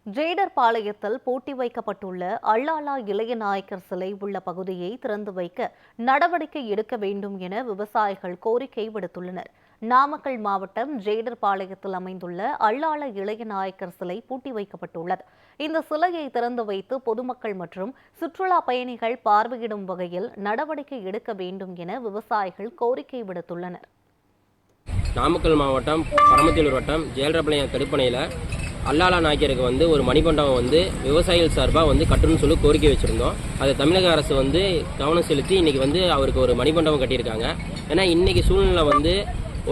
ஜேடர் பாளையத்தில் பூட்டி வைக்கப்பட்டுள்ள அல்லாலா இளைய நாயக்கர் சிலை உள்ள பகுதியை திறந்து வைக்க நடவடிக்கை எடுக்க வேண்டும் என விவசாயிகள் கோரிக்கை விடுத்துள்ளனர். நாமக்கல் மாவட்டம் ஜேடர் பாளையத்தில் அமைந்துள்ள அல்லாலா இளைய நாயக்கர் சிலை பூட்டி வைக்கப்பட்டுள்ளது. இந்த சிலையை திறந்து வைத்து பொதுமக்கள் மற்றும் சுற்றுலா பயணிகள் பார்வையிடும் வகையில் நடவடிக்கை எடுக்க வேண்டும் என விவசாயிகள் கோரிக்கை விடுத்துள்ளனர். நாமக்கல் மாவட்டம் பரமத்தியூர் வட்டம் ஜேடர்பாளையம் தடுப்பணையில் அல்லாலா நாயக்கருக்கு ஒரு மணிமண்டபம் விவசாயிகள் சார்பாக கட்டணும்னு சொல்லி கோரிக்கை வச்சுருந்தோம். அதை தமிழக அரசு கவனம் செலுத்தி இன்றைக்கி அவருக்கு ஒரு மணிமண்டபம் கட்டியிருக்காங்க. ஏன்னா இன்றைக்கி சூழ்நிலை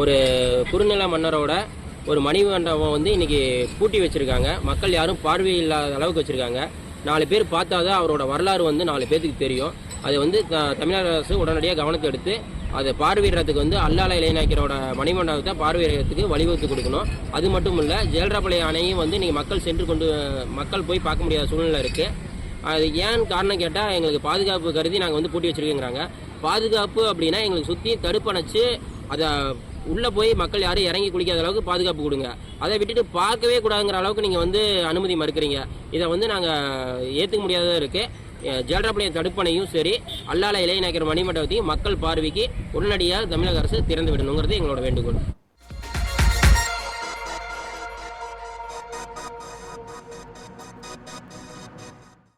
ஒரு குறுநில மன்னரோட ஒரு மணிமண்டபம் இன்றைக்கி பூட்டி வச்சுருக்காங்க. மக்கள் யாரும் பார்வையில்லாத அளவுக்கு வச்சுருக்காங்க. 4 பேர் பார்த்தாதான் அவரோட வரலாறு 4 பேருக்கு தெரியும். அது தமிழக அரசு உடனடியாக கவனத்தை எடுத்து அதை பார்வையிடறதுக்கு அல்லாலா இளைய நாயக்கரோட மணிமண்டபத்தை பார்வையிடறதுக்கு வழிவகுத்து கொடுக்கணும். அது மட்டும் இல்லை, ஜேடர்பாளையம் அணையும் இன்றைக்கி மக்கள் போய் பார்க்க முடியாத சூழ்நிலை இருக்குது. அது ஏன் காரணம் கேட்டால் எங்களுக்கு பாதுகாப்பு கருதி நாங்கள் பூட்டி வச்சுருக்கேங்கிறாங்க. பாதுகாப்பு அப்படின்னா எங்களுக்கு சுற்றி தடுப்பணைச்சு அதை உள்ளே போய் மக்கள் யாரும் இறங்கி குளிக்காத அளவுக்கு பாதுகாப்பு கொடுங்க. அதை விட்டுட்டு பார்க்கவே கூடாதுங்கிற அளவுக்கு நீங்கள் அனுமதி மறுக்கிறீங்க. இதை நாங்கள் ஏற்றுக்க முடியாததாக இருக்குது. ஜேடர்பாளையம் தடுப்பணையும் சரி, அல்லாலா இளைய நாயக்கர் மணிமண்டபத்தையும் மக்கள் பார்வைக்கு உடனடியாக தமிழக அரசு திறந்து விடணுங்கிறது எங்களோட வேண்டுகோள்.